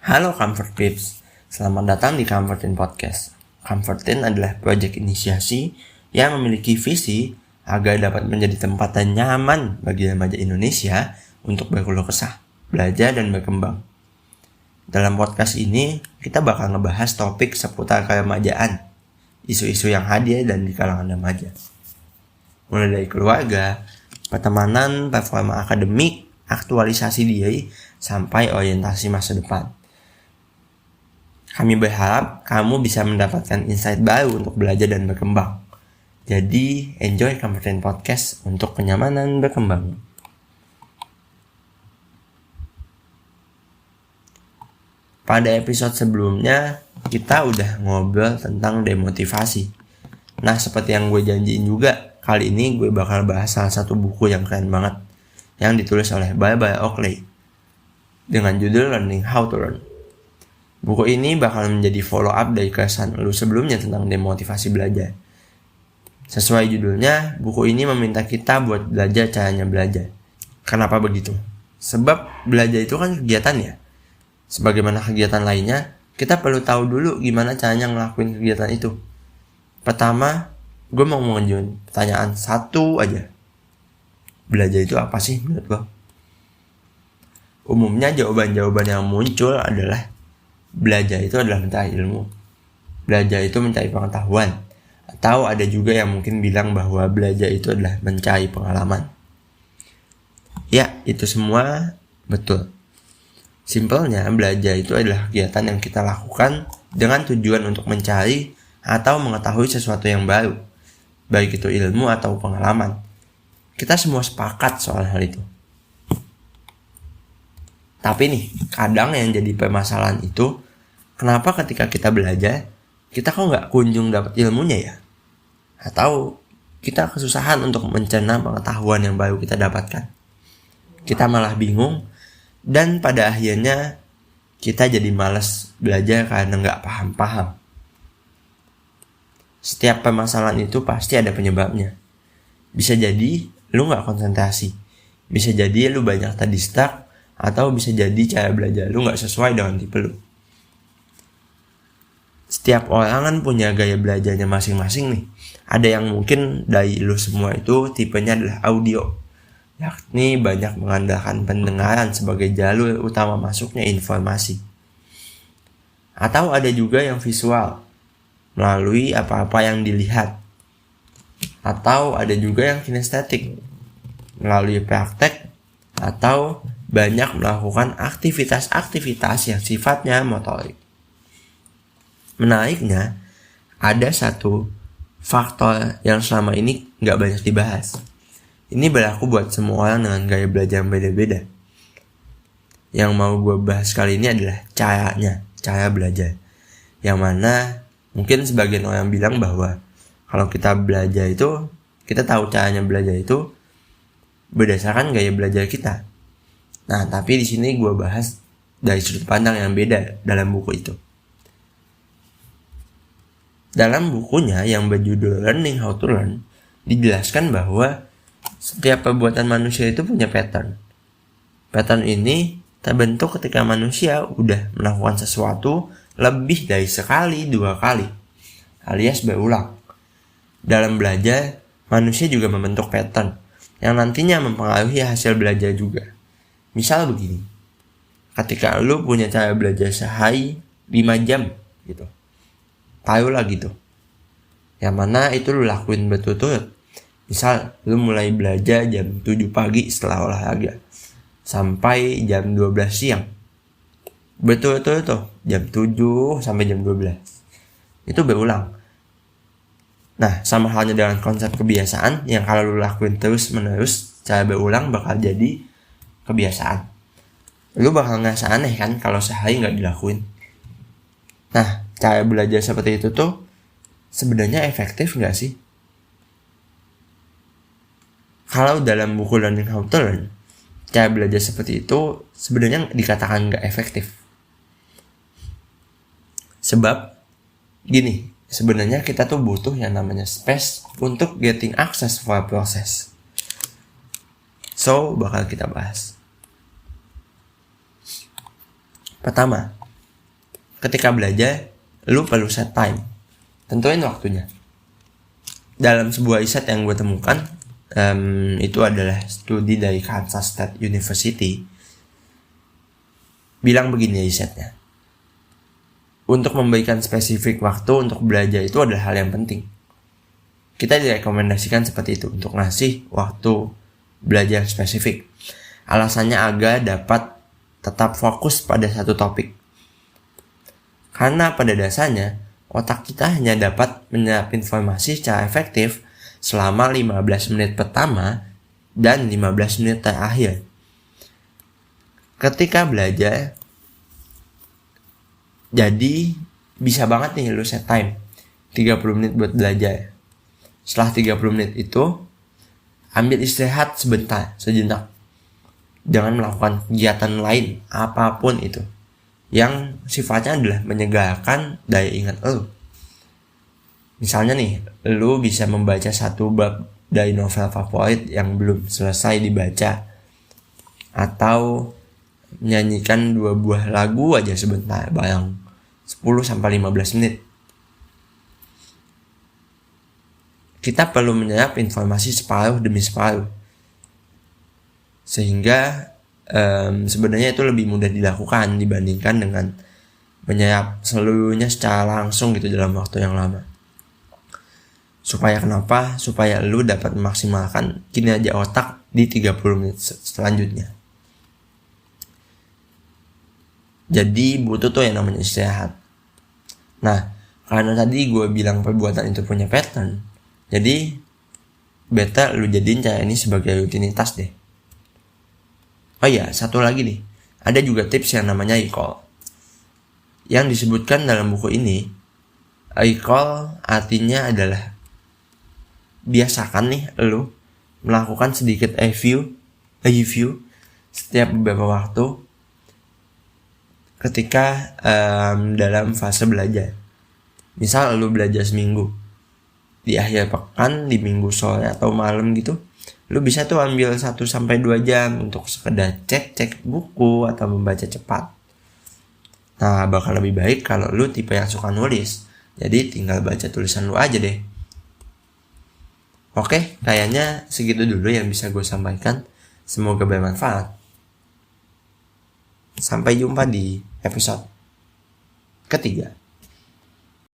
Halo Comfort Pips, selamat datang di Comfortin Podcast. Comfortin adalah proyek inisiasi yang memiliki visi agar dapat menjadi tempat yang nyaman bagi remaja Indonesia untuk berkeluh kesah, belajar, dan berkembang. Dalam podcast ini, kita bakal ngebahas topik seputar keremajaan, isu-isu yang hadir dan di kalangan remaja. Mulai dari keluarga, pertemanan, performa akademik, aktualisasi diri, sampai orientasi masa depan. Kami berharap kamu bisa mendapatkan insight baru untuk belajar dan berkembang. Jadi, enjoy Comfortin Podcast untuk kenyamanan berkembang. Pada episode sebelumnya, kita udah ngobrol tentang demotivasi. Nah, seperti yang gue janjiin juga, kali ini gue bakal bahas salah satu buku yang keren banget, yang ditulis oleh Barbara Oakley, dengan judul Learning How to Learn. Buku ini bakal menjadi follow up dari keresahan lu sebelumnya tentang demotivasi belajar. Sesuai judulnya, buku ini meminta kita buat belajar caranya belajar. Kenapa begitu? Sebab belajar itu kan kegiatan ya. Sebagaimana kegiatan lainnya, kita perlu tahu dulu gimana caranya ngelakuin kegiatan itu. Pertama, gue mau mengajukan pertanyaan satu aja. Belajar itu apa sih menurut gue? Umumnya jawaban-jawaban yang muncul adalah belajar itu adalah mencari ilmu. Belajar itu mencari pengetahuan. Atau ada juga yang mungkin bilang bahwa belajar itu adalah mencari pengalaman. Ya, itu semua betul. Simpelnya, belajar itu adalah kegiatan yang kita lakukan dengan tujuan untuk mencari atau mengetahui sesuatu yang baru. Baik itu ilmu atau pengalaman. Kita semua sepakat soal hal itu. Tapi nih, kadang yang jadi permasalahan itu, kenapa ketika kita belajar, kita kok nggak kunjung dapat ilmunya ya? Atau kita kesusahan untuk mencerna pengetahuan yang baru kita dapatkan. Kita malah bingung, dan pada akhirnya kita jadi malas belajar karena nggak paham-paham. Setiap permasalahan itu pasti ada penyebabnya. Bisa jadi lu nggak konsentrasi, bisa jadi lu banyak terdistract, atau bisa jadi cara belajar lu gak sesuai dengan tipe lu. Setiap orang kan punya gaya belajarnya masing-masing nih. Ada yang mungkin dari lu semua itu tipenya adalah audio, yakni banyak mengandalkan pendengaran sebagai jalur utama masuknya informasi. Atau ada juga yang visual, melalui apa-apa yang dilihat. Atau ada juga yang kinestetik, melalui praktek, atau banyak melakukan aktivitas-aktivitas yang sifatnya motorik. Menariknya, ada satu faktor yang selama ini gak banyak dibahas. Ini berlaku buat semua orang dengan gaya belajar yang beda-beda. Yang mau gue bahas kali ini adalah cara belajar. Yang mana mungkin sebagian orang bilang bahwa kalau kita belajar itu, kita tahu caranya belajar itu berdasarkan gaya belajar kita. Nah, tapi di sini gue bahas dari sudut pandang yang beda dalam buku itu. Dalam bukunya yang berjudul Learning How to Learn, dijelaskan bahwa setiap perbuatan manusia itu punya pattern. Pattern ini terbentuk ketika manusia udah melakukan sesuatu lebih dari sekali, 2 kali, alias berulang. Dalam belajar, manusia juga membentuk pattern yang nantinya mempengaruhi hasil belajar juga. Misal begini, ketika lu punya cara belajar sehari 5 jam gitu, taruhlah gitu, yang mana itu lu lakuin berturut-turut. Misal lu mulai belajar jam 7 pagi setelah olahraga sampai jam 12 siang, berturut-turut tuh, jam 7 sampai jam 12, itu berulang. Nah, sama halnya dengan konsep kebiasaan yang kalau lu lakuin terus-menerus, cara berulang bakal jadi kebiasaan. Lu bakal ngerasa aneh kan kalau sehari gak dilakuin. Nah, cara belajar seperti itu tuh sebenarnya efektif gak sih? Kalau dalam buku Learning How to Learn, cara belajar seperti itu sebenarnya dikatakan gak efektif. Sebab gini, sebenarnya kita tuh butuh yang namanya space untuk getting access for process. So, bakal kita bahas. Pertama, ketika belajar, lu perlu set time. Tentuin waktunya. Dalam sebuah riset yang gue temukan, itu adalah studi dari Kansas State University, bilang begini risetnya. Untuk memberikan spesifik waktu untuk belajar itu adalah hal yang penting. Kita direkomendasikan seperti itu, untuk ngasih waktu belajar spesifik. Alasannya agar dapat tetap fokus pada satu topik. Karena pada dasarnya, otak kita hanya dapat menyerap informasi secara efektif selama 15 menit pertama dan 15 menit terakhir. Ketika belajar, jadi bisa banget nih lu set time 30 menit buat belajar. Setelah 30 menit itu, ambil istirahat sejenak. Jangan melakukan kegiatan lain, apapun itu, yang sifatnya adalah menyegarkan daya ingat lu. Misalnya nih, lu bisa membaca satu bab dari novel favorit yang belum selesai dibaca. Atau menyanyikan 2 buah lagu aja sebentar, bareng 10-15 menit. Kita perlu menyerap informasi separuh demi separuh. Sehingga sebenarnya itu lebih mudah dilakukan dibandingkan dengan menyerap seluruhnya secara langsung gitu dalam waktu yang lama. Supaya kenapa? Supaya lu dapat memaksimalkan kinerja otak di 30 menit selanjutnya. Jadi butuh tuh yang namanya istirahat. Nah, karena tadi gue bilang perbuatan itu punya pattern, jadi better lu jadiin cara ini sebagai rutinitas deh. Oh iya, satu lagi nih. Ada juga tips yang namanya recall. Yang disebutkan dalam buku ini, recall artinya adalah biasakan nih lu melakukan sedikit review setiap beberapa waktu ketika dalam fase belajar. Misal lu belajar seminggu, di akhir pekan, di minggu sore atau malam gitu, lu bisa tuh ambil 1-2 jam untuk sekedar cek buku atau membaca cepat. Nah, bakal lebih baik kalau lu tipe yang suka nulis. Jadi tinggal baca tulisan lu aja deh. Oke, kayaknya segitu dulu yang bisa gue sampaikan. Semoga bermanfaat. Sampai jumpa di episode ketiga.